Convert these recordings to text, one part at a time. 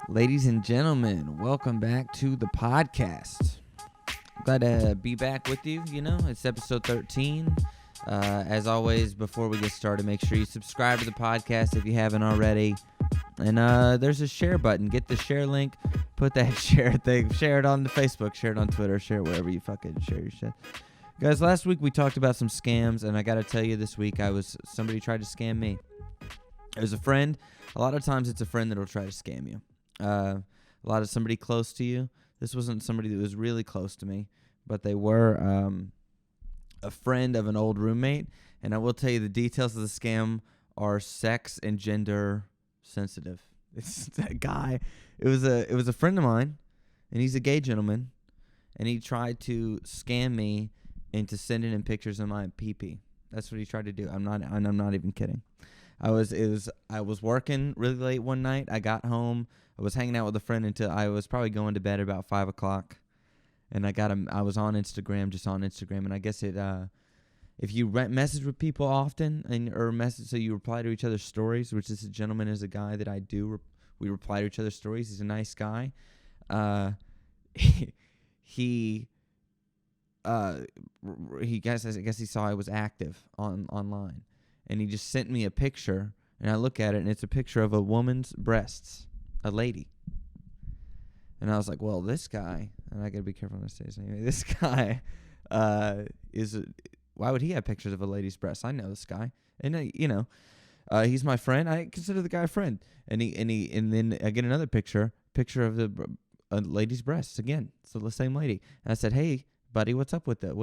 Ladies and gentlemen, welcome back to the podcast. Glad to be back with you. It's episode 13. As always, before we get started, make sure you subscribe to the podcast if you haven't already. And there's a share button. Get the share link. Put that share thing. Share it on the Facebook. Share it on Twitter. Share it wherever you fucking share your shit. Guys, last week we talked about some scams, and I got to tell you, this week somebody tried to scam me. It was a friend. A lot of times it's a friend that will try to scam you. A lot of somebody close to you. This wasn't somebody that was really close to me, but they were a friend of an old roommate. And I will tell you, the details of the scam are sex and gender sensitive. It's that guy. It was a friend of mine, and he's a gay gentleman, and he tried to scam me into sending him pictures of my pee-pee. That's what he tried to do. I'm not even kidding. I was working really late one night. I got home. I was hanging out with a friend until I was probably going to bed about 5 o'clock, and I was on Instagram, and I guess if you message with people often so you reply to each other's stories, which this gentleman is a guy that I do. We reply to each other's stories. He's a nice guy. He I guess he saw I was active online, and he just sent me a picture, and I look at it, and it's a picture of a woman's breasts, a lady. And I was like, well, this guy, and I gotta be careful when I say his name. This guy why would he have pictures of a lady's breasts? I know this guy, and he's my friend. I consider the guy a friend. And then I get another picture of a lady's breasts again. So the same lady. And I said, hey, buddy, what's up with that?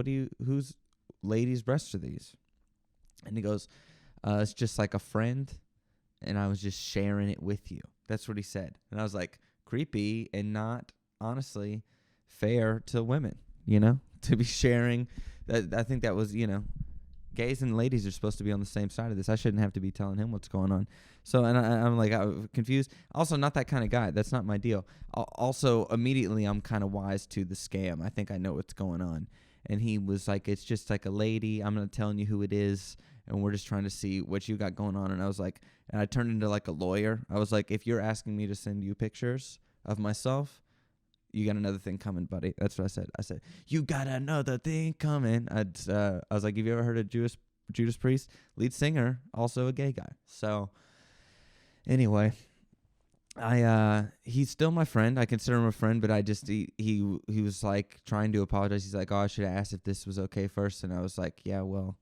Whose ladies' breasts are these? And he goes, it's just like a friend, and I was just sharing it with you. That's what he said. And I was like, creepy and not, honestly, fair to women, to be sharing. I think that was, gays and ladies are supposed to be on the same side of this. I shouldn't have to be telling him what's going on. So, and I'm like, I'm confused. Also, not that kind of guy. That's not my deal. Also, immediately, I'm kind of wise to the scam. I think I know what's going on. And he was like, it's just like a lady. I'm not telling you who it is, and we're just trying to see what you got going on. And I was like, and I turned into like a lawyer. I was like, if you're asking me to send you pictures of myself, you got another thing coming, buddy. That's what I said. I said, you got another thing coming. I was like, have you ever heard of Judas Priest? Lead singer, also a gay guy. So anyway, he's still my friend. I consider him a friend, but he was like trying to apologize. He's like, oh, I should have asked if this was okay first. And I was like, yeah, well,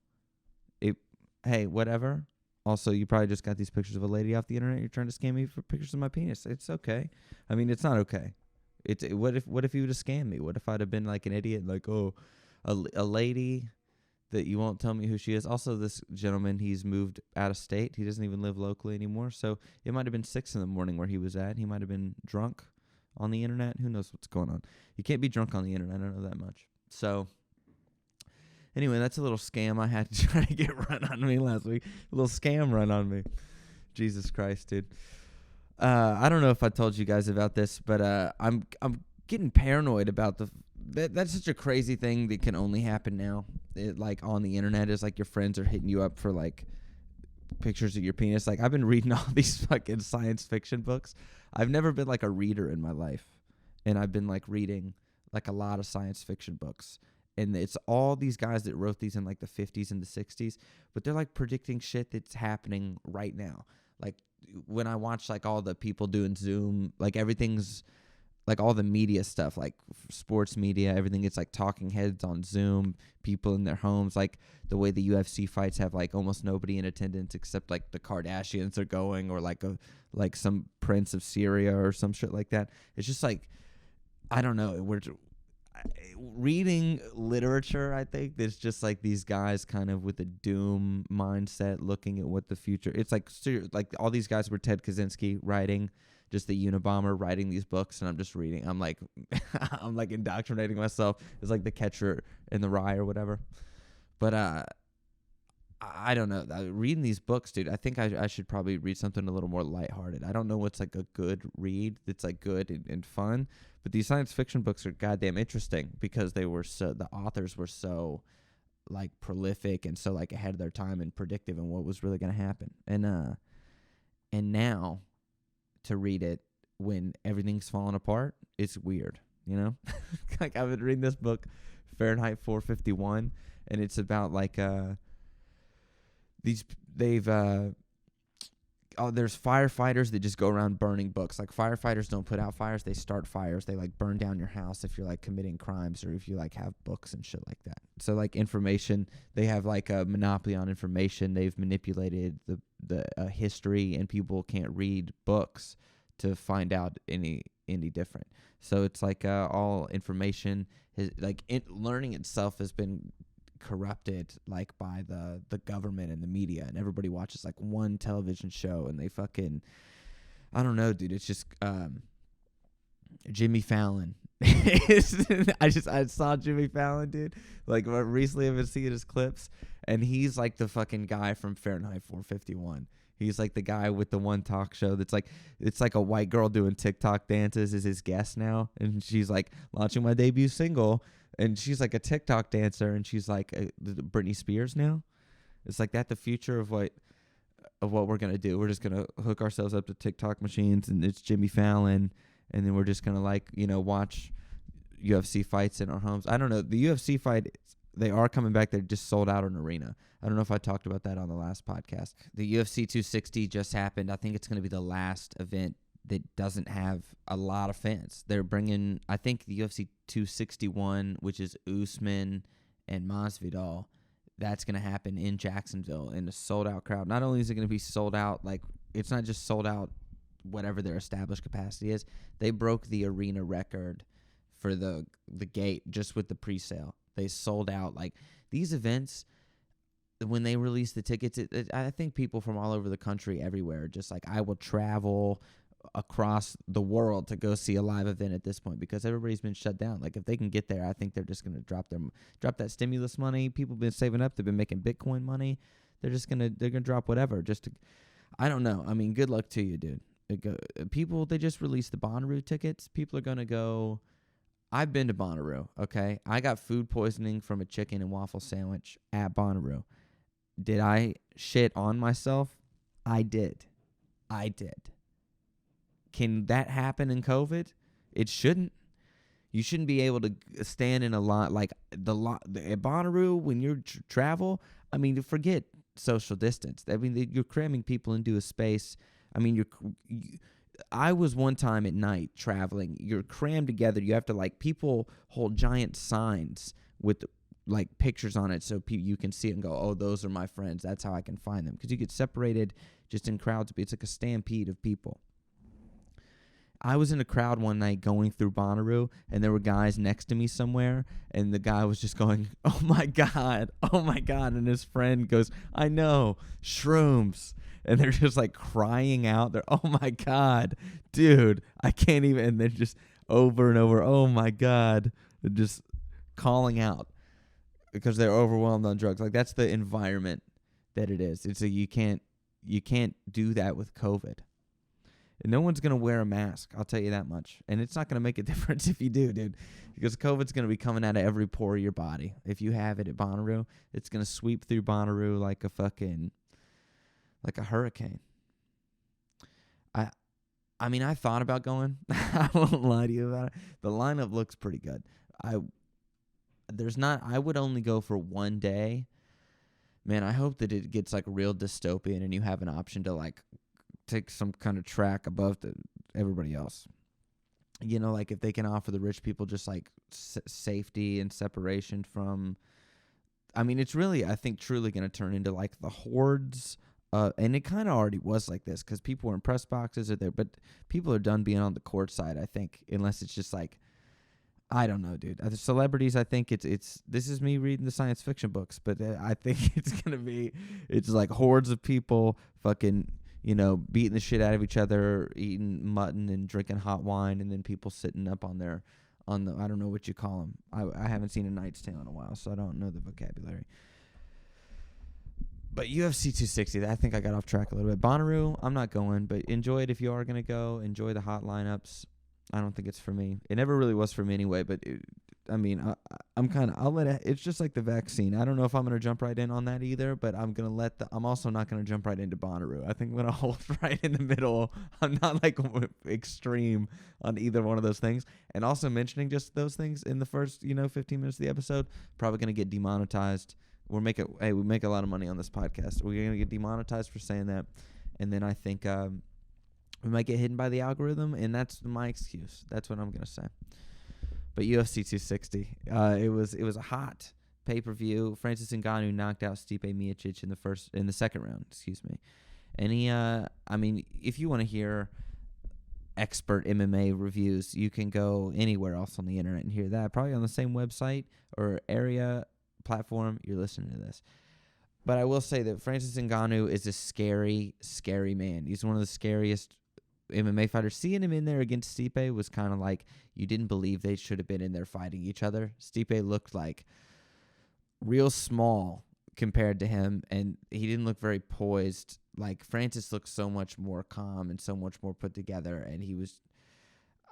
hey, whatever. Also, you probably just got these pictures of a lady off the internet. You're trying to scam me for pictures of my penis. It's okay. I mean, it's not okay. What if you would have scammed me? What if I'd have been like an idiot, like, oh, a lady that you won't tell me who she is? Also, this gentleman, he's moved out of state. He doesn't even live locally anymore. So it might have been 6 a.m. where he was at. He might have been drunk on the internet. Who knows what's going on? You can't be drunk on the internet. I don't know that much. So anyway, that's a little scam I had to try to get run on me last week. A little scam run on me. Jesus Christ, dude. I don't know if I told you guys about this, but I'm getting paranoid about that's such a crazy thing that can only happen now. Like on the internet, is like your friends are hitting you up for like pictures of your penis. Like I've been reading all these fucking science fiction books. I've never been like a reader in my life, and I've been like reading like a lot of science fiction books. And it's all these guys that wrote these in like the 50s and the 60s, but they're like predicting shit that's happening right now. Like when I watch like all the people doing Zoom, like everything's like all the media stuff, like sports media, everything gets like talking heads on Zoom, people in their homes, like the way the UFC fights have like almost nobody in attendance except like the Kardashians are going, or like some prince of Syria or some shit like that. It's just like, I don't know. We're reading literature, I think there's just like these guys kind of with a doom mindset looking at what the future. It's like all these guys were Ted Kaczynski writing, just the Unabomber writing these books, and I'm just reading. I'm like I'm like indoctrinating myself. It's like The Catcher in the Rye or whatever. But I don't know. Reading these books, dude, I think I should probably read something a little more lighthearted. I don't know what's like a good read that's like good and fun, but these science fiction books are goddamn interesting because the authors were so like prolific and so like ahead of their time and predictive and what was really going to happen. And now to read it when everything's falling apart, it's weird, you know? Like I've been reading this book, Fahrenheit 451, and it's about like there's firefighters that just go around burning books. Like firefighters don't put out fires, they start fires. They like burn down your house if you're like committing crimes or if you like have books and shit like that. So like information, they have like a monopoly on information. They've manipulated the history, and people can't read books to find out any different. So it's like all information learning itself has been corrupted like by the government and the media, and everybody watches like one television show and they fucking, I don't know, dude. It's just Jimmy Fallon. I saw Jimmy Fallon, dude. Like recently I've been seeing his clips, and he's like the fucking guy from Fahrenheit 451. He's like the guy with the one talk show that's like, it's like a white girl doing TikTok dances is his guest now, and she's like launching my debut single. And she's like a TikTok dancer, and she's like Britney Spears now. It's like that the future of what we're gonna do. We're just gonna hook ourselves up to TikTok machines, and it's Jimmy Fallon, and then we're just gonna like watch UFC fights in our homes. I don't know. The UFC fight, they are coming back. They're just sold out in arena. I don't know if I talked about that on the last podcast. The UFC 260 just happened. I think it's gonna be the last event that doesn't have a lot of fans. They're bringing, I think, the UFC 261, which is Usman and Masvidal. That's going to happen in Jacksonville in a sold-out crowd. Not only is it going to be sold out, like, it's not just sold out whatever their established capacity is. They broke the arena record for the gate just with the pre-sale. They sold out. Like, these events, when they release the tickets, I think people from all over the country, everywhere, just like, I will travel across the world to go see a live event at this point because everybody's been shut down. Like if they can get there, I think they're just going to drop that stimulus money. People have been saving up. They've been making Bitcoin money. They're going to drop whatever. I don't know. I mean, good luck to you, dude. People, they just released the Bonnaroo tickets. People are going to go. I've been to Bonnaroo. Okay. I got food poisoning from a chicken and waffle sandwich at Bonnaroo. Did I shit on myself? I did. Can that happen in COVID? It shouldn't. You shouldn't be able to stand in a lot like at Bonnaroo when you travel. I mean, forget social distance. I mean, you're cramming people into a space. I mean, I was one time at night traveling. You're crammed together. You have to like people hold giant signs with like pictures on it so you can see it and go, oh, those are my friends. That's how I can find them because you get separated just in crowds. It's like a stampede of people. I was in a crowd one night going through Bonnaroo, and there were guys next to me somewhere, and the guy was just going, oh, my God, and his friend goes, I know, shrooms, and they're just, like, crying out. They're, oh, my God, dude, I can't even, and they're just over and over, oh, my God, they're just calling out because they're overwhelmed on drugs. Like, that's the environment that it is. It's you can't do that with COVID. And no one's going to wear a mask, I'll tell you that much. And it's not going to make a difference if you do, dude. Because COVID's going to be coming out of every pore of your body. If you have it at Bonnaroo, it's going to sweep through Bonnaroo like a hurricane. I mean, I thought about going. I won't lie to you about it. The lineup looks pretty good. I would only go for one day. Man, I hope that it gets like real dystopian and you have an option to like take some kind of track above everybody else. You know, like if they can offer the rich people just like safety and separation from, I mean, it's really, I think, truly going to turn into like the hordes. And it kind of already was like this because people were in press boxes or there, but people are done being on the court side, I think, unless it's just like, I don't know, dude. The celebrities, I think it's this is me reading the science fiction books, but I think it's like hordes of people fucking, you know, beating the shit out of each other, eating mutton and drinking hot wine, and then people sitting up on the, I don't know what you call them. I haven't seen A Knight's Tale in a while, so I don't know the vocabulary. But UFC 260, I think I got off track a little bit. Bonnaroo, I'm not going, but enjoy it if you are going to go. Enjoy the hot lineups. I don't think it's for me. It never really was for me anyway, but I mean, I'm kind of, I'll let it, it's just like the vaccine. I don't know if I'm going to jump right in on that either, but I'm also not going to jump right into Bonnaroo. I think I'm going to hold right in the middle. I'm not like extreme on either one of those things. And also mentioning just those things in the first, 15 minutes of the episode, probably going to get demonetized. We make a lot of money on this podcast. We're going to get demonetized for saying that. And then I think, we might get hidden by the algorithm, and that's my excuse. That's what I'm going to say. But UFC 260, it was a hot pay-per-view. Francis Ngannou knocked out Stipe Miocic in the second round, And he, if you want to hear expert MMA reviews, you can go anywhere else on the internet and hear that. Probably on the same website or area platform you're listening to this. But I will say that Francis Ngannou is a scary, scary man. He's one of the scariest MMA fighters. Seeing him in there against Stipe was kind of like you didn't believe they should have been in there fighting each other. Stipe looked like real small compared to him, and he didn't look very poised. Like Francis looked so much more calm and so much more put together, and he was,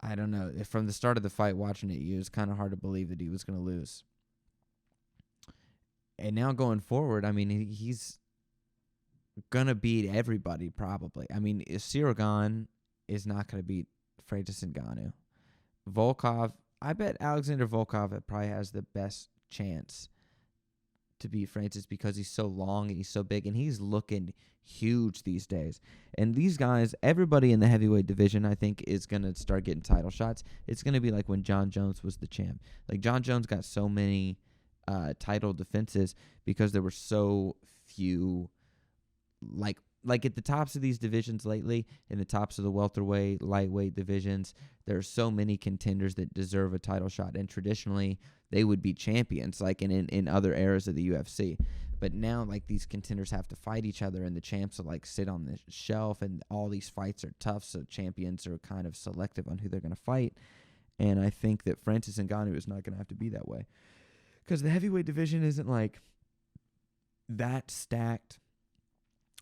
I don't know, from the start of the fight, watching it was kind of hard to believe that he was going to lose. And now going forward, I mean, he's going to beat everybody probably. I mean, Sirigan is not going to beat Francis Ngannou. Volkov, I bet Alexander Volkov probably has the best chance to beat Francis because he's so long and he's so big and he's looking huge these days. And these guys, everybody in the heavyweight division, I think, is going to start getting title shots. It's going to be like when John Jones was the champ. Like John Jones got so many title defenses because there were so few, like at the tops of these divisions lately, in the tops of the welterweight, lightweight divisions, there are so many contenders that deserve a title shot. And traditionally, they would be champions, like in other eras of the UFC. But now, like, these contenders have to fight each other, and the champs will, like, sit on the shelf, and all these fights are tough, so champions are kind of selective on who they're going to fight. And I think that Francis Ngannou is not going to have to be that way. Because the heavyweight division isn't, like, that stacked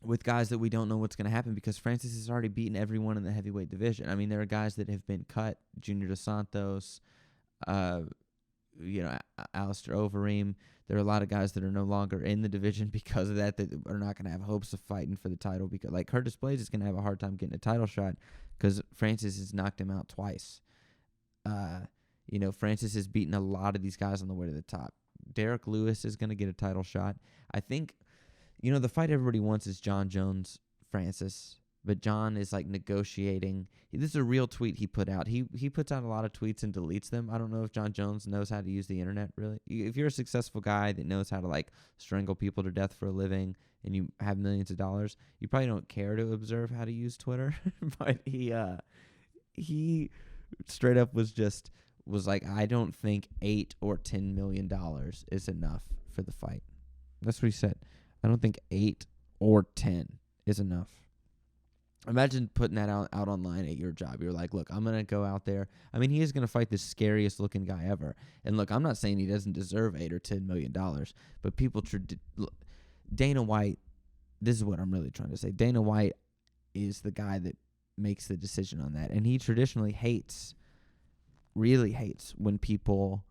with guys that we don't know what's going to happen because Francis has already beaten everyone in the heavyweight division. I mean, there are guys that have been cut, Junior Dos Santos, Alistair Overeem. There are a lot of guys that are no longer in the division because of that are not going to have hopes of fighting for the title. Because, like, Curtis Blades is going to have a hard time getting a title shot because Francis has knocked him out twice. Francis has beaten a lot of these guys on the way to the top. Derek Lewis is going to get a title shot. I think, the fight everybody wants is John Jones, Francis. But John is, like, negotiating. This is a real tweet he put out. He puts out a lot of tweets and deletes them. I don't know if John Jones knows how to use the internet, really. If you're a successful guy that knows how to, like, strangle people to death for a living and you have millions of dollars, you probably don't care to observe how to use Twitter. But he straight up was like, I don't think $8 or $10 million is enough for the fight. That's what he said. I don't think 8 or 10 is enough. Imagine putting that out online at your job. You're like, look, I'm going to go out there. I mean, he is going to fight the scariest looking guy ever. And look, I'm not saying he doesn't deserve $8 or $10 million, but Dana White, this is what I'm really trying to say. Dana White is the guy that makes the decision on that. And he traditionally really hates when people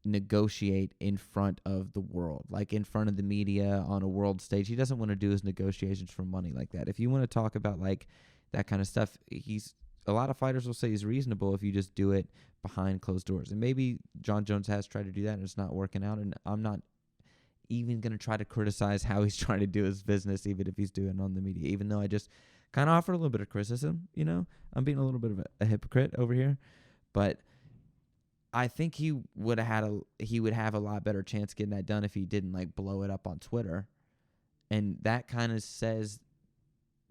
negotiate in front of the world, like in front of the media on a world stage. He doesn't want to do his negotiations for money like that. If you want to talk about like that kind of stuff, a lot of fighters will say he's reasonable if you just do it behind closed doors. And maybe John Jones has tried to do that and it's not working out. And I'm not even going to try to criticize how he's trying to do his business, even if he's doing it on the media, even though I just kind of offered a little bit of criticism. I'm being a little bit of a hypocrite over here, but I think he would have a lot better chance getting that done if he didn't like blow it up on Twitter. And that kind of says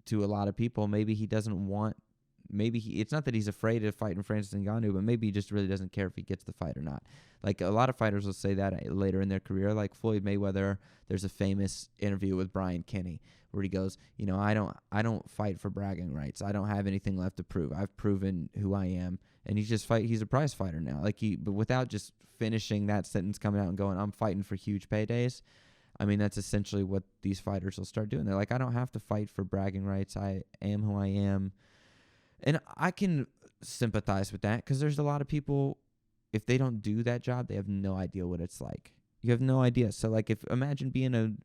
to a lot of people, maybe he doesn't want, it's not that he's afraid of fighting Francis Ngannou, but maybe he just really doesn't care if he gets the fight or not. Like a lot of fighters will say that later in their career, like Floyd Mayweather. There's a famous interview with Brian Kinney where he goes, I don't fight for bragging rights. I don't have anything left to prove. I've proven who I am. And he's a prize fighter now. But without just finishing that sentence coming out and going, I'm fighting for huge paydays. I mean, that's essentially what these fighters will start doing. They're like, I don't have to fight for bragging rights. I am who I am. And I can sympathize with that because there's a lot of people if they don't do that job, they have no idea what it's like. You have no idea. So like, if imagine being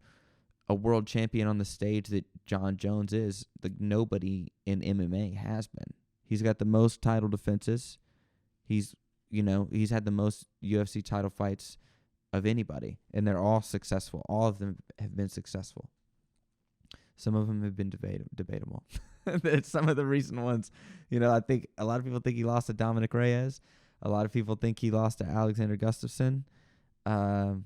a world champion on the stage that John Jones is, like nobody in MMA has been. He's got the most title defenses. He's had the most UFC title fights of anybody, and they're all successful. All of them have been successful. Some of them have been debatable. Some of the recent ones, I think a lot of people think he lost to Dominic Reyes. A lot of people think he lost to Alexander Gustafsson. There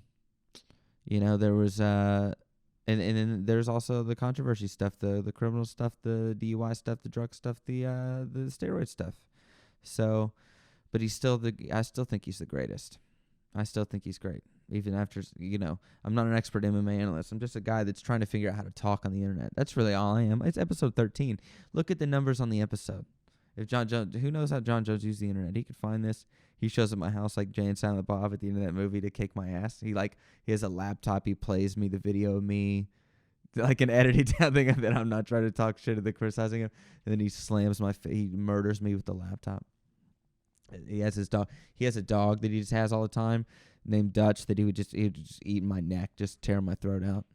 was and then there's also the controversy stuff, the criminal stuff, the DUI stuff, the drug stuff, the steroid stuff. So, but I still think he's the greatest. I still think he's great. Even after, I'm not an expert MMA analyst. I'm just a guy that's trying to figure out how to talk on the internet. That's really all I am. It's episode 13. Look at the numbers on the episode. If John Jones, who knows how John Jones used the internet? He could find this. He shows up at my house like Jay and Silent Bob at the end of that movie to kick my ass. He has a laptop. He plays me the video of me, like an editing down thing that I'm not trying to talk shit at the criticizing him. And then he slams my face. He murders me with the laptop. He has his dog. He has a dog that he just has all the time, named Dutch, that he would just eat my neck, just tear my throat out.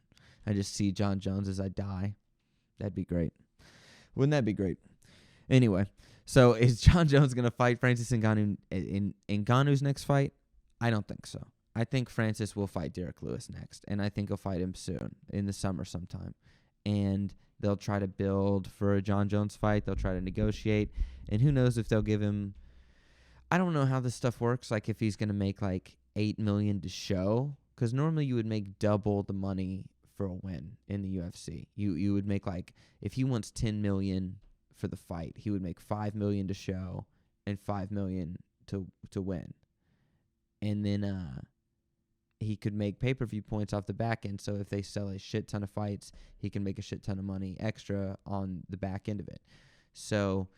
I just see John Jones as I die. That'd be great. Wouldn't that be great? Anyway, so is John Jones going to fight Francis Ngannou in Ngannou's next fight? I don't think so. I think Francis will fight Derek Lewis next, and I think he'll fight him soon, in the summer sometime. And they'll try to build for a John Jones fight. They'll try to negotiate, and who knows if they'll give him... I don't know how this stuff works, like if he's going to make like $8 million to show, because normally you would make double the money for a win in the UFC. You would make like, if he wants $10 million for the fight, he would make $5 million to show and $5 million to win. And then he could make pay-per-view points off the back end, so if they sell a shit ton of fights, he can make a shit ton of money extra on the back end of it. So...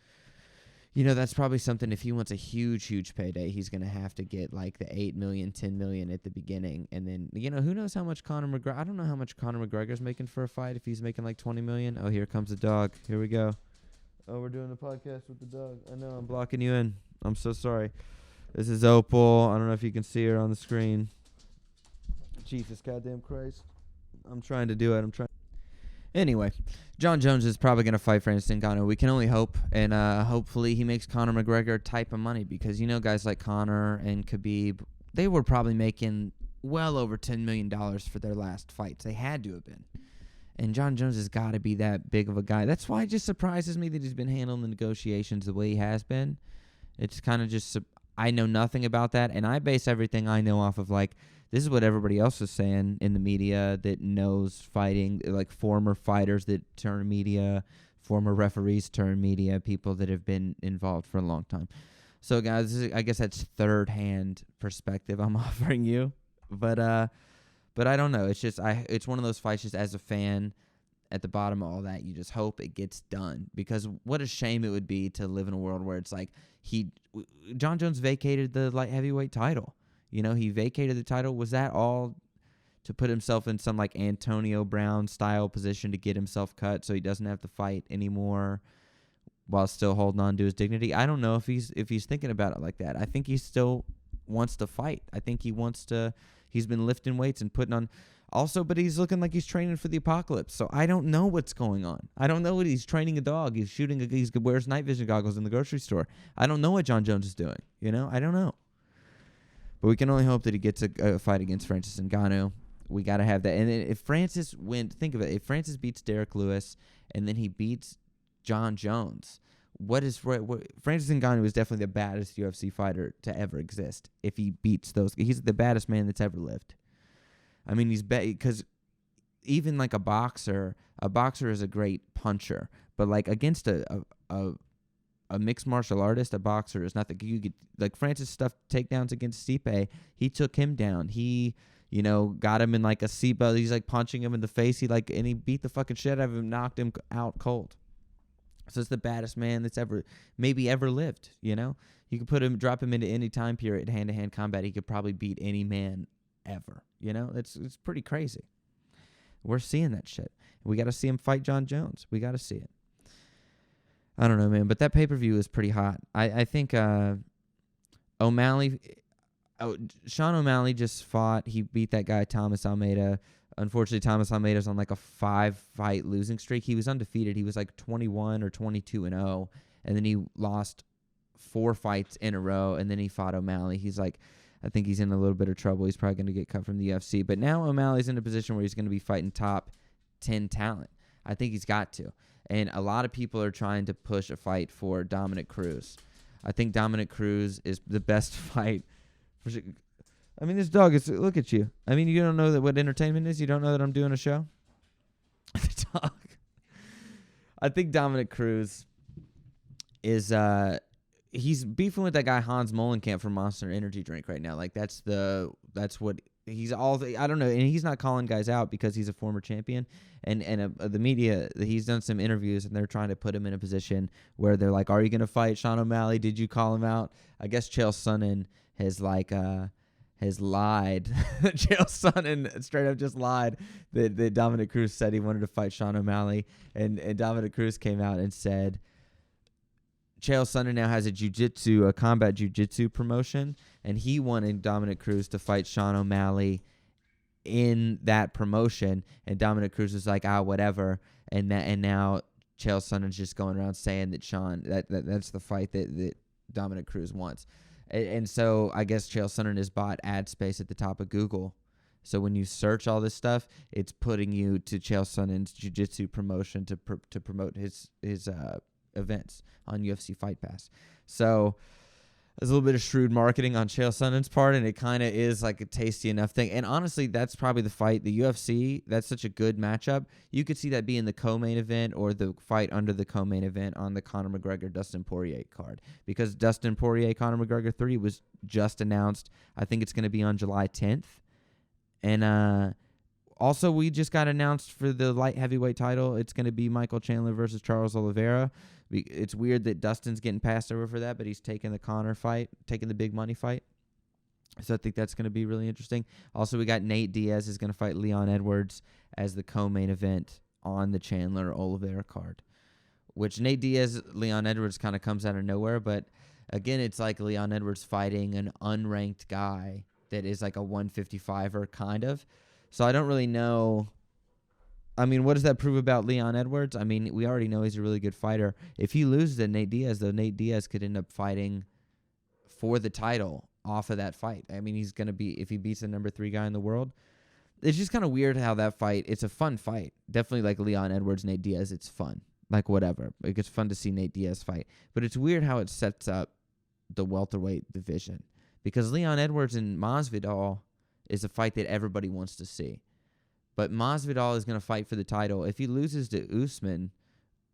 that's probably something, if he wants a huge, huge payday, he's going to have to get like the $8 million, $10 million at the beginning. And then, who knows how much Conor McGregor... I don't know how much Conor McGregor's making for a fight, if he's making like $20 million. Oh, here comes the dog. Here we go. Oh, we're doing a podcast with the dog. I know, I'm blocking you in. I'm so sorry. This is Opal. I don't know if you can see her on the screen. Jesus goddamn Christ. I'm trying to do it. Anyway, John Jones is probably going to fight Francis Ngannou. We can only hope, and hopefully he makes Conor McGregor type of money, because guys like Conor and Khabib, they were probably making well over $10 million for their last fights. They had to have been. And John Jones has got to be that big of a guy. That's why it just surprises me that he's been handling the negotiations the way he has been. It's kind of just, I know nothing about that, and I base everything I know off of like, this is what everybody else is saying in the media that knows fighting, like former fighters that turn media, former referees turn media, people that have been involved for a long time. So, guys, I guess that's third-hand perspective I'm offering you. But I don't know. It's just it's one of those fights just as a fan at the bottom of all that, you just hope it gets done. Because what a shame it would be to live in a world where it's like John Jones vacated the light heavyweight title. He vacated the title. Was that all to put himself in some like Antonio Brown style position to get himself cut so he doesn't have to fight anymore while still holding on to his dignity? I don't know if he's thinking about it like that. I think he still wants to fight. I think he's been lifting weights and putting on also, but he's looking like he's training for the apocalypse. So I don't know what's going on. I don't know what he's training a dog. He wears night vision goggles in the grocery store. I don't know what John Jones is doing. I don't know. But we can only hope that he gets a fight against Francis Ngannou. We got to have that. And if Francis wins, think of it. If Francis beats Derek Lewis and then he beats John Jones, Francis Ngannou is definitely the baddest UFC fighter to ever exist. If he beats those, he's the baddest man that's ever lived. I mean, because even like a boxer is a great puncher, but like against a mixed martial artist, a boxer is nothing. You get like Francis stuff takedowns against Stipe. He took him down. He, got him in like a seatbelt. He's like punching him in the face. And he beat the fucking shit out of him, knocked him out cold. So it's the baddest man that's ever lived. You could drop him into any time period, hand-to-hand combat. He could probably beat any man ever. It's pretty crazy. We're seeing that shit. We got to see him fight John Jones. We got to see it. I don't know, man, but that pay-per-view is pretty hot. I think O'Malley, Sean O'Malley just fought. He beat that guy Thomas Almeida. Unfortunately, Thomas Almeida's on like a 5-fight losing streak. He was undefeated. He was like 21 or 22-0, and then he lost 4 fights in a row, and then he fought O'Malley. He's like, I think he's in a little bit of trouble. He's probably going to get cut from the UFC. But now O'Malley's in a position where he's going to be fighting top 10 talent. I think he's got to. And a lot of people are trying to push a fight for Dominic Cruz. I think Dominic Cruz is the best fight. I mean, this dog is, look at you. I mean, you don't know that what entertainment is? You don't know that I'm doing a show? The dog. I think Dominic Cruz is, he's beefing with that guy Hans Molenkamp for Monster Energy drink right now. Like, that's what he's all, I don't know. And he's not calling guys out because he's a former champion. And the media, he's done some interviews, and they're trying to put him in a position where they're like, are you going to fight Sean O'Malley? Did you call him out? I guess Chael Sonnen has lied. Chael Sonnen straight up just lied that Dominic Cruz said he wanted to fight Sean O'Malley. And Dominic Cruz came out and said, Chael Sonnen now has a combat jiu-jitsu promotion, and he wanted Dominic Cruz to fight Sean O'Malley in that promotion, and Dominic Cruz was like, whatever, and now Chael Sonnen's just going around saying that that's the fight that Dominic Cruz wants, and so I guess Chael Sonnen has bought ad space at the top of Google, so when you search all this stuff, it's putting you to Chael Sonnen's jiu-jitsu promotion to promote his events on UFC Fight Pass. So there's a little bit of shrewd marketing on Chael Sonnen's part, and it kind of is like a tasty enough thing. And honestly, that's probably the fight. The UFC, that's such a good matchup. You could see that being the co-main event or the fight under the co-main event on the Conor McGregor-Dustin Poirier card. Because Dustin Poirier-Conor McGregor 3 was just announced. I think it's going to be on July 10th. And also, we just got announced for the light heavyweight title. It's going to be Michael Chandler versus Charles Oliveira. It's weird that Dustin's getting passed over for that, but he's taking the Conor fight, taking the big money fight. So I think that's going to be really interesting. Also, we got Nate Diaz is going to fight Leon Edwards as the co-main event on the Chandler Oliveira card, which Nate Diaz, Leon Edwards kind of comes out of nowhere. But again, it's like Leon Edwards fighting an unranked guy that is like a 155er kind of. So I don't really know. I mean, what does that prove about Leon Edwards? I mean, we already know he's a really good fighter. If he loses to Nate Diaz, though, Nate Diaz could end up fighting for the title off of that fight. I mean, he's going to be, if he beats the number 3 guy in the world. It's just kind of weird how that fight, it's a fun fight. Definitely like Leon Edwards, Nate Diaz, it's fun. Like whatever. Like, it's fun to see Nate Diaz fight. But it's weird how it sets up the welterweight division. Because Leon Edwards and Masvidal is a fight that everybody wants to see. But Masvidal is going to fight for the title. If he loses to Usman,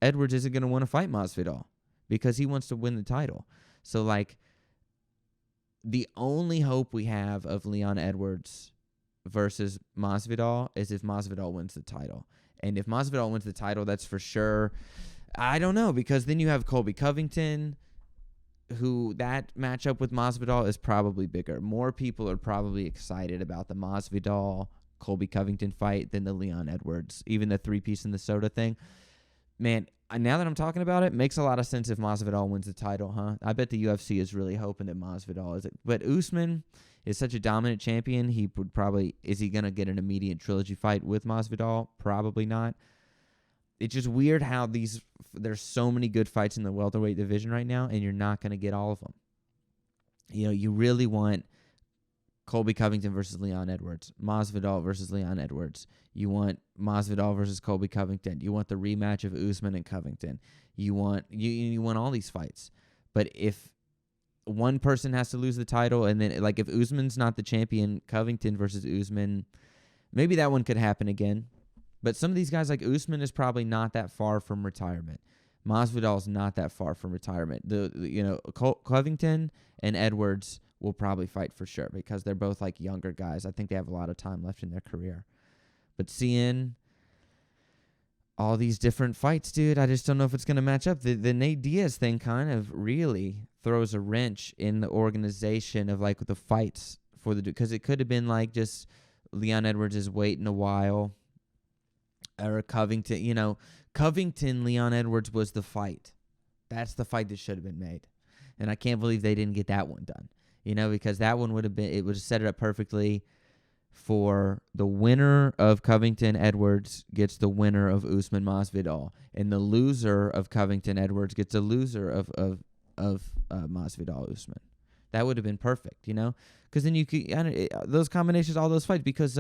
Edwards isn't going to want to fight Masvidal because he wants to win the title. So, like, the only hope we have of Leon Edwards versus Masvidal is if Masvidal wins the title. And if Masvidal wins the title, that's for sure. I don't know, because then you have Colby Covington, who that matchup with Masvidal is probably bigger. More people are probably excited about the Masvidal Colby Covington fight than the Leon Edwards, even the 3-piece in the soda thing. Man, now that I'm talking about it, makes a lot of sense if Masvidal wins the title, huh? I bet the UFC is really hoping that Masvidal is it. But Usman is such a dominant champion, he would probably, is he going to get an immediate trilogy fight with Masvidal? Probably not. It's just weird how there's so many good fights in the welterweight division right now, and you're not going to get all of them. You know, you really want Colby Covington versus Leon Edwards, Masvidal versus Leon Edwards. You want Masvidal versus Colby Covington. You want the rematch of Usman and Covington. You want all these fights. But if one person has to lose the title, and then like if Usman's not the champion, Covington versus Usman, maybe that one could happen again. But some of these guys like Usman is probably not that far from retirement. Masvidal is not that far from retirement. Covington and Edwards will probably fight for sure because they're both like younger guys. I think they have a lot of time left in their career. But seeing all these different fights, dude, I just don't know if it's going to match up. The Nate Diaz thing kind of really throws a wrench in the organization of like the fights for the dude, because it could have been like just Leon Edwards is waiting a while, or Covington, Covington, Leon Edwards was the fight. That's the fight that should have been made. And I can't believe they didn't get that one done. because that one would have been, it would have set it up perfectly for the winner of Covington Edwards gets the winner of Usman Masvidal, and the loser of Covington Edwards gets a loser of Masvidal Usman. That would have been perfect, because then you could those combinations, all those fights, because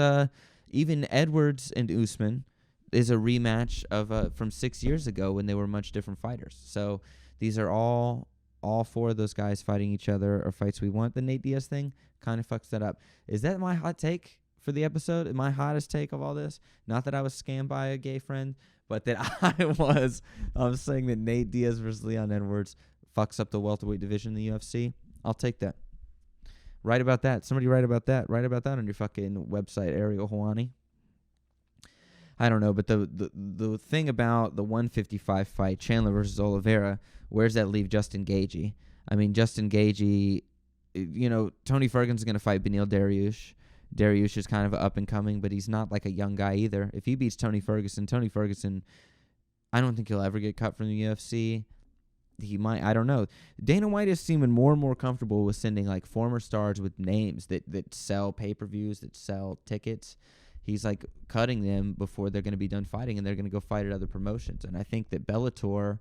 even Edwards and Usman is a rematch of from 6 years ago when they were much different fighters. So these are all four of those guys fighting each other are fights we want. The Nate Diaz thing kind of fucks that up. Is that my hot take for the episode? My hottest take of all this? Not that I was scammed by a gay friend, but that I was saying that Nate Diaz versus Leon Edwards fucks up the welterweight division in the UFC. I'll take that. Write about that. Somebody write about that. Write about that on your fucking website, Ariel Hawani. I don't know, but the thing about the 155 fight, Chandler versus Oliveira, where's that leave Justin Gaethje? I mean, Justin Gaethje, Tony Ferguson's going to fight Beneil Dariush. Dariush is kind of up and coming, but he's not like a young guy either. If he beats Tony Ferguson, I don't think he'll ever get cut from the UFC. He might, I don't know. Dana White is seeming more and more comfortable with sending like former stars with names that sell pay-per-views, that sell tickets. He's like cutting them before they're going to be done fighting, and they're going to go fight at other promotions. And I think that Bellator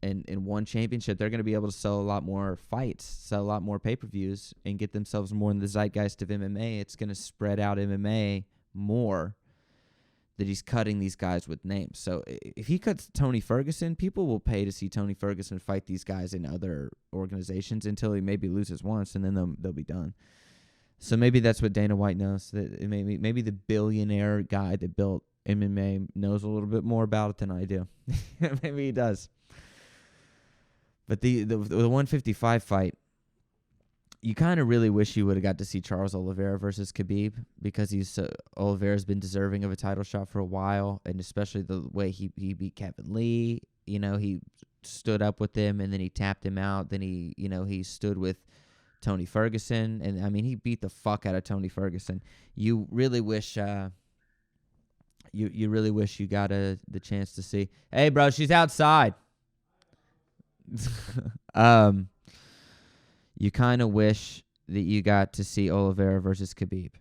and one championship, they're going to be able to sell a lot more fights, sell a lot more pay-per-views, and get themselves more in the zeitgeist of MMA. It's going to spread out MMA more, that he's cutting these guys with names. So if he cuts Tony Ferguson, people will pay to see Tony Ferguson fight these guys in other organizations until he maybe loses once, and then they'll be done. So maybe that's what Dana White knows. That maybe the billionaire guy that built MMA knows a little bit more about it than I do. Maybe he does. But the 155 fight, you kind of really wish you would have got to see Charles Oliveira versus Khabib, because Oliveira's been deserving of a title shot for a while, and especially the way he beat Kevin Lee. He stood up with him, and then he tapped him out. Then he stood with Tony Ferguson, and I mean he beat the fuck out of Tony Ferguson. You really wish you really wish you got the chance to see. Hey, bro, she's outside. You kind of wish that you got to see Oliveira versus Khabib.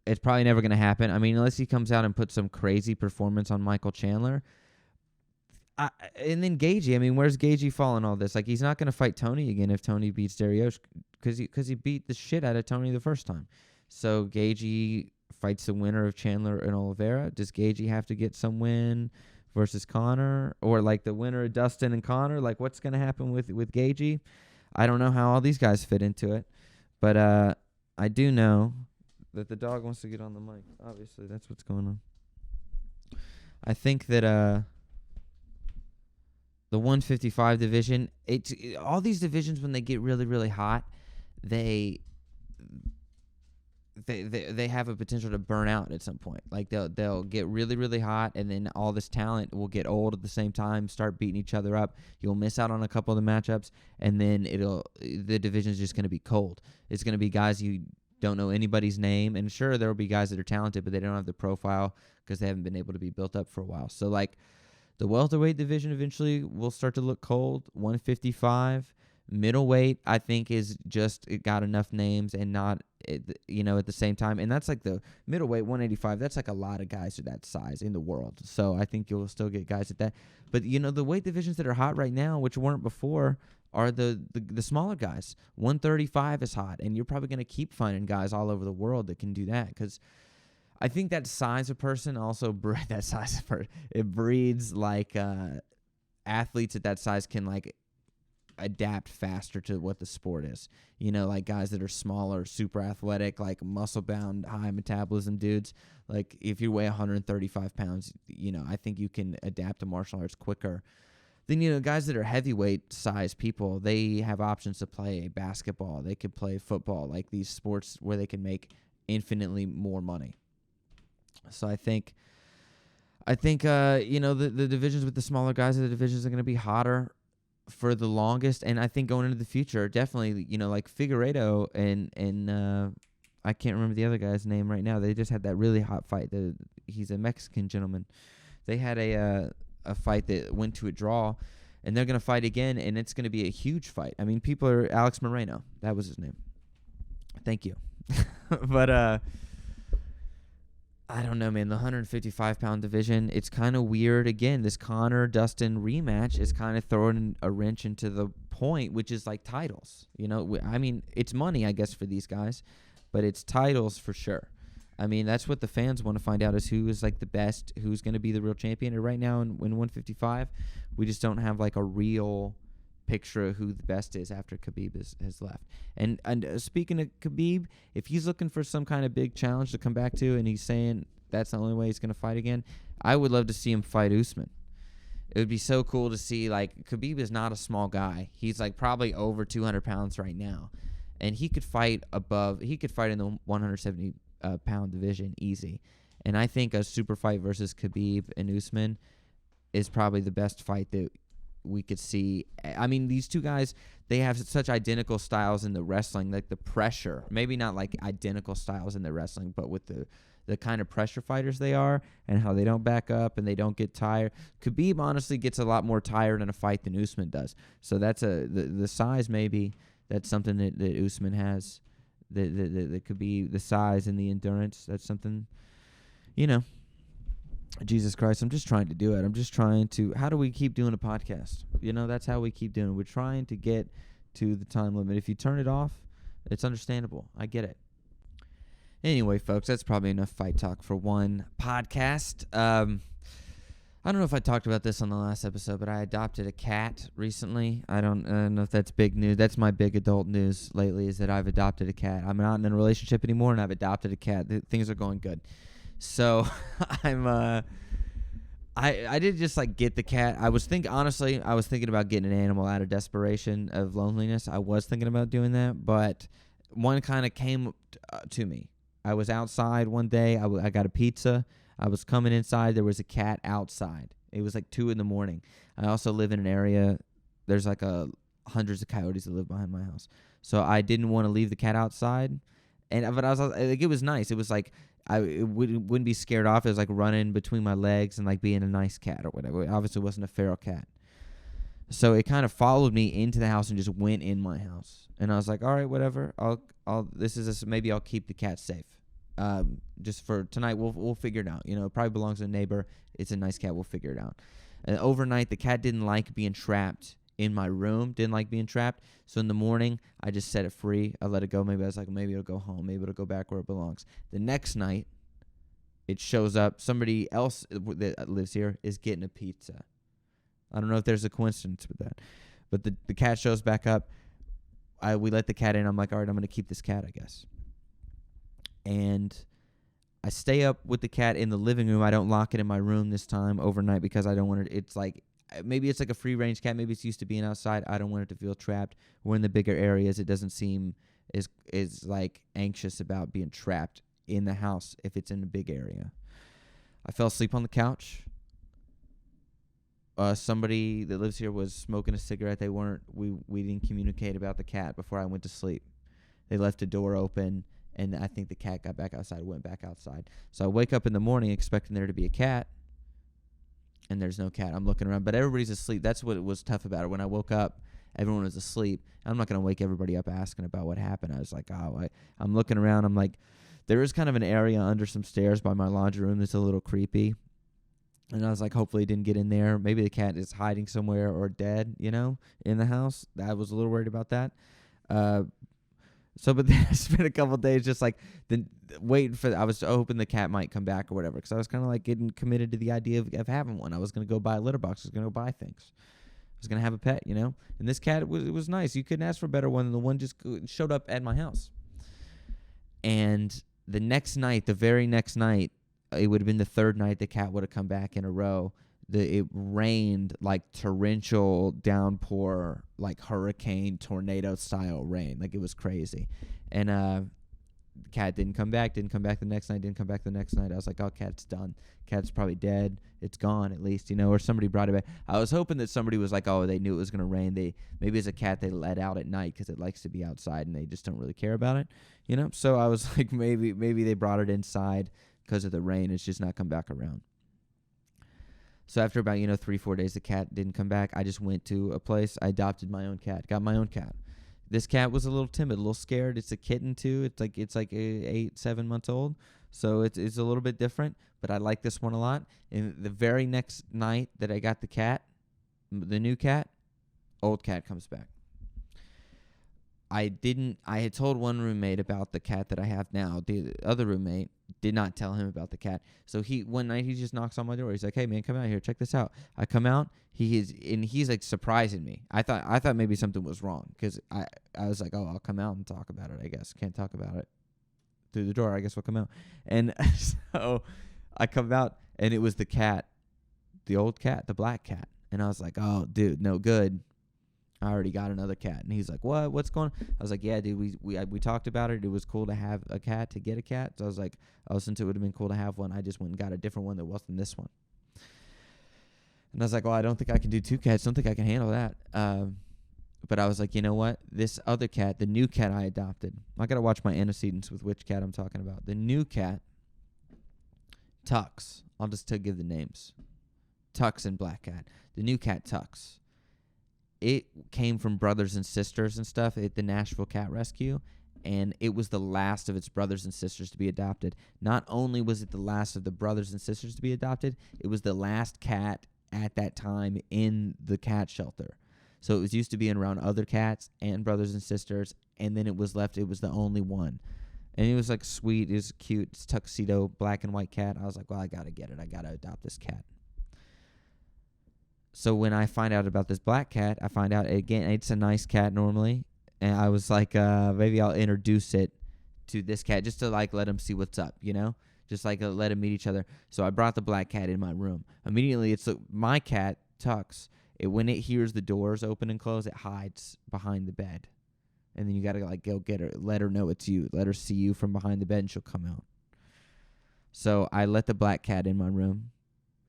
It's probably never going to happen. I mean, unless he comes out and puts some crazy performance on Michael Chandler. And then Gaethje, I mean, where's Gaethje fall in all this? Like, he's not going to fight Tony again if Tony beats Dariush, because he beat the shit out of Tony the first time. So Gaethje fights the winner of Chandler and Oliveira. Does Gaethje have to get some win versus Conor, or like the winner of Dustin and Conor? Like, what's going to happen with Gaethje? I don't know how all these guys fit into it, but I do know that the dog wants to get on the mic. Obviously, that's what's going on. I think that the 155 division, all these divisions, when they get really, really hot, they have a potential to burn out at some point. Like they'll get really, really hot, and then all this talent will get old at the same time, start beating each other up. You'll miss out on a couple of the matchups, and then the division's just going to be cold. It's going to be guys you don't know anybody's name, and sure, there will be guys that are talented, but they don't have the profile because they haven't been able to be built up for a while. So like the welterweight division eventually will start to look cold. 155. Middleweight, I think, is just it got enough names and not, at the same time. And that's like the middleweight, 185. That's like a lot of guys at that size in the world. So I think you'll still get guys at that. But, the weight divisions that are hot right now, which weren't before, are the smaller guys. 135 is hot, and you're probably going to keep finding guys all over the world that can do that, because I think that size of person also it breeds like athletes at that size can like adapt faster to what the sport is. Like guys that are smaller, super athletic, like muscle-bound, high metabolism dudes. Like if you weigh 135 pounds, I think you can adapt to martial arts quicker. Then, guys that are heavyweight size people, they have options to play basketball. They can play football, like these sports where they can make infinitely more money. So I think the divisions with the smaller guys, the divisions are going to be hotter for the longest, and I think going into the future, definitely, like Figueiredo and I can't remember the other guy's name right now. They just had that really hot fight. He's a Mexican gentleman. They had a fight that went to a draw, And they're going to fight again, and it's going to be a huge fight. I mean, people are Alex Moreno. That was his name. Thank you. But I don't know, man. The 155-pound division, it's kind of weird. Again, this Conor-Dustin rematch is kind of throwing a wrench into the point, which is like titles. You know, I mean, it's money, I guess, for these guys, but it's titles for sure. I mean, that's what the fans want to find out is who is like the best, who's going to be the real champion. And right now in 155, we just don't have like a real picture of who the best is after Khabib has left. And speaking of Khabib, if he's looking for some kind of big challenge to come back to and he's saying that's the only way he's going to fight again, I would love to see him fight Usman. It would be so cool to see, like, Khabib is not a small guy. He's like probably over 200 pounds right now. And he could fight in the 170 pound division easy. And I think a super fight versus Khabib and Usman is probably the best fight that we could see. I mean, these two guys, they have such identical styles in the wrestling, like the pressure, maybe not like identical styles in the wrestling, but with the kind of pressure fighters they are and how they don't back up and they don't get tired. Khabib honestly gets a lot more tired in a fight than Usman does. So that's the size, maybe that's something that Usman has. That could be the size and the endurance. That's something, you know. Jesus Christ, I'm just trying to do it. I'm just trying to, how do we keep doing a podcast? You know, that's how we keep doing it. We're trying to get to the time limit. If you turn it off, it's understandable. I get it. Anyway, folks, that's probably enough fight talk for one podcast. I don't know if I talked about this on the last episode, but I adopted a cat recently. I don't know if that's big news. That's my big adult news lately is that I've adopted a cat. I'm not in a relationship anymore, and I've adopted a cat. Things are going good. So I did just like get the cat. I was thinking about getting an animal out of desperation of loneliness. I was thinking about doing that, but one kind of came to me. I was outside one day. I got a pizza. I was coming inside. There was a cat outside. It was like 2 a.m. I also live in an area. There's like hundreds of coyotes that live behind my house. So I didn't want to leave the cat outside. But I was like, it was nice. It was like, it wouldn't be scared off. It was like running between my legs and like being a nice cat or whatever. It obviously wasn't a feral cat. So it kind of followed me into the house and just went in my house. And I was like, all right, whatever. Maybe I'll keep the cat safe. Just for tonight, we'll figure it out. You know, it probably belongs to a neighbor. It's a nice cat. We'll figure it out. And overnight, the cat didn't like being trapped in my room. Didn't like being trapped. So in the morning, I just set it free. I let it go. Maybe I was like, maybe it'll go home. Maybe it'll go back where it belongs. The next night, it shows up. Somebody else that lives here is getting a pizza. I don't know if there's a coincidence with that. But the cat shows back up. We let the cat in. I'm like, all right, I'm going to keep this cat, I guess. And I stay up with the cat in the living room. I don't lock it in my room this time overnight because I don't want it. It's like, maybe it's like a free-range cat. Maybe it's used to being outside. I don't want it to feel trapped. We're in the bigger areas. It doesn't seem is like anxious about being trapped in the house if it's in a big area. I fell asleep on the couch. Somebody that lives here was smoking a cigarette. We didn't communicate about the cat before I went to sleep. They left the door open, and I think the cat got back outside, went back outside. So I wake up in the morning expecting there to be a cat, and there's no cat. I'm looking around, but everybody's asleep. That's what was tough about it. When I woke up, everyone was asleep. I'm not going to wake everybody up asking about what happened. I was like, I'm looking around. I'm like, there is kind of an area under some stairs by my laundry room that's a little creepy. And I was like, hopefully it didn't get in there. Maybe the cat is hiding somewhere or dead, in the house. I was a little worried about that. But then I spent a couple of days just like waiting I was hoping the cat might come back or whatever, because I was kind of like getting committed to the idea of having one. I was going to go buy a litter box. I was going to go buy things. I was going to have a pet, And this cat, it was nice. You couldn't ask for a better one than the one just showed up at my house. And the very next night, it would have been the third night the cat would have come back in a row. It rained like torrential downpour, like hurricane, tornado style rain. Like it was crazy. And the cat didn't come back the next night. I was like, oh, cat's done. Cat's probably dead. It's gone at least, or somebody brought it back. I was hoping that somebody was like, oh, they knew it was going to rain. Maybe it's a cat they let out at night because it likes to be outside and they just don't really care about it, So I was like, maybe they brought it inside because of the rain. It's just not come back around. So after about 3-4 days, the cat didn't come back. I just went to a place. I adopted my own cat. Got my own cat. This cat was a little timid, a little scared. It's a kitten too. It's like 8-7 months old, so it's a little bit different. But I like this one a lot. And the very next night that I got the cat, the new cat, old cat comes back. I had told one roommate about the cat that I have now. The other roommate did not tell him about the cat. So one night he just knocks on my door. He's like, "Hey man, come out here, check this out." I come out. He's like surprising me. I thought maybe something was wrong because I was like, "Oh, I'll come out and talk about it. I guess can't talk about it through the door. I guess we'll come out." And so I come out and it was the cat, the old cat, the black cat. And I was like, "Oh, dude, no good. I already got another cat." And he's like, "What? What's going on?" I was like, "Yeah, dude, we talked about it. It was cool to have a cat, to get a cat." So I was like, "Oh, since it would have been cool to have one, I just went and got a different one that wasn't this one." And I was like, "Well, I don't think I can do 2 cats. Don't think I can handle that." But I was like, you know what? This other cat, the new cat I adopted, I got to watch my antecedents with which cat I'm talking about. The new cat, Tux. I'll just give the names. Tux and Black Cat. The new cat, Tux. It came from brothers and sisters and stuff at the Nashville Cat Rescue, and it was the last of its brothers and sisters to be adopted. Not only was it the last of the brothers and sisters to be adopted, it was the last cat at that time in the cat shelter. So it was used to being around other cats and brothers and sisters, and then it was the only one. And it was like sweet, it was cute, it's tuxedo, black and white cat. I was like, well, I got to get it. I got to adopt this cat. So when I find out about this black cat, I find out, again, it's a nice cat normally. And I was like, maybe I'll introduce it to this cat just to like let him see what's up, just like let him meet each other. So I brought the black cat in my room. Immediately, it's my cat, Tux. When it hears the doors open and close, it hides behind the bed. And then you got to like go get her, let her know it's you. Let her see you from behind the bed and she'll come out. So I let the black cat in my room.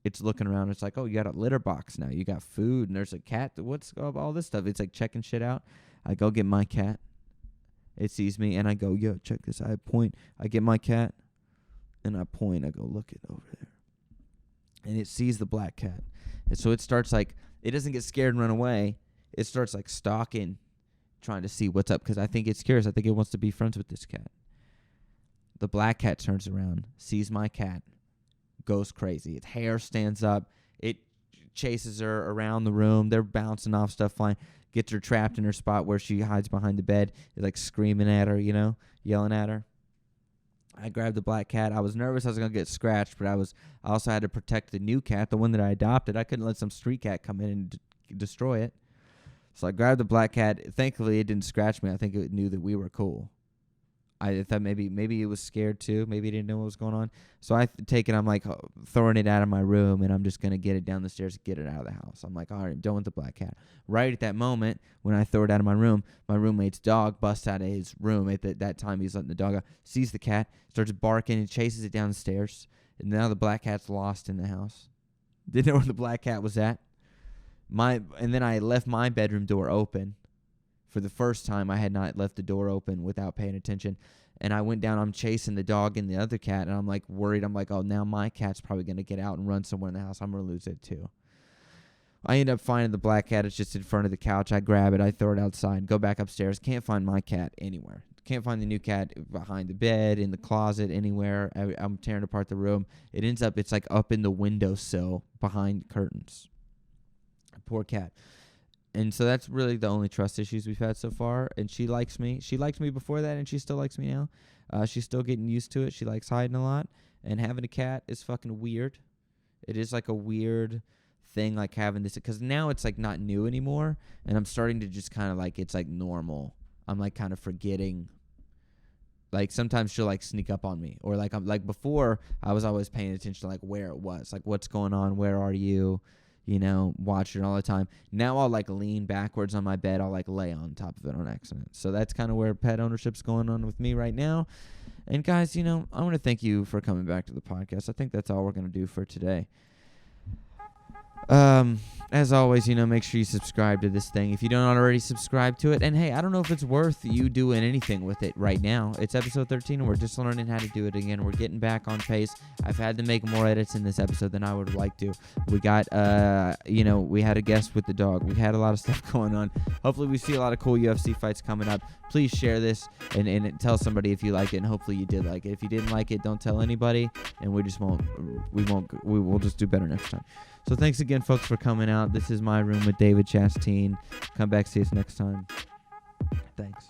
It's looking around. It's like, oh, you got a litter box now. You got food, and there's a cat. What's all this stuff? It's like checking shit out. I go get my cat. It sees me, and I go, yo, check this. I point. I get my cat, and I point. I go, look it over there. And it sees the black cat. And so it starts like, it doesn't get scared and run away. It starts like stalking, trying to see what's up, because I think it's curious. I think it wants to be friends with this cat. The black cat turns around, sees my cat, goes crazy. Its hair stands up. It chases her around the room. They're bouncing off stuff, flying. Gets her trapped in her spot where she hides behind the bed. It's like screaming at her, yelling at her. I grabbed the black cat. I was nervous I was going to get scratched, but I also had to protect the new cat, the one that I adopted. I couldn't let some street cat come in and destroy it. So I grabbed the black cat. Thankfully, it didn't scratch me. I think it knew that we were cool. I thought maybe it was scared too. Maybe it didn't know what was going on. So I take it. I'm like throwing it out of my room, and I'm just going to get it down the stairs, get it out of the house. I'm like, all right, I'm done with the black cat. Right at that moment, when I throw it out of my room, my roommate's dog busts out of his room. At that time, he's letting the dog out, sees the cat, starts barking, and chases it down the stairs. And now the black cat's lost in the house. Didn't know where the black cat was at. And then I left my bedroom door open. For the first time, I had not left the door open without paying attention. And I went down, I'm chasing the dog and the other cat, and I'm like worried. I'm like, oh, now my cat's probably going to get out and run somewhere in the house. I'm going to lose it too. I end up finding the black cat. It's just in front of the couch. I grab it. I throw it outside, go back upstairs. Can't find my cat anywhere. Can't find the new cat behind the bed, in the closet, anywhere. I'm tearing apart the room. It ends up, it's like up in the windowsill behind curtains. Poor cat. And so that's really the only trust issues we've had so far. And she likes me. She liked me before that, and she still likes me now. She's still getting used to it. She likes hiding a lot. And having a cat is fucking weird. It is like a weird thing, like having this. Because now it's like not new anymore. And I'm starting to just kind of like, it's like normal. I'm like kind of forgetting. Like sometimes she'll like sneak up on me. Or like I'm like before, I was always paying attention to like where it was. Like what's going on? Where are you? Watch it all the time. Now I'll like lean backwards on my bed. I'll like lay on top of it on accident. So that's kind of where pet ownership's going on with me right now. And guys, I want to thank you for coming back to the podcast. I think that's all we're going to do for today. As always, make sure you subscribe to this thing if you don't already subscribe to it. And hey, I don't know if it's worth you doing anything with it right now. It's episode 13, and we're just learning how to do it again. We're getting back on pace. I've had to make more edits in this episode than I would like to. We got, we had a guest with the dog. We had a lot of stuff going on. Hopefully, we see a lot of cool UFC fights coming up. Please share this and tell somebody if you like it. And hopefully, you did like it. If you didn't like it, don't tell anybody. And we will just do better next time. So thanks again, folks, for coming out. This is My Room with David Chastain. Come back, see us next time. Thanks.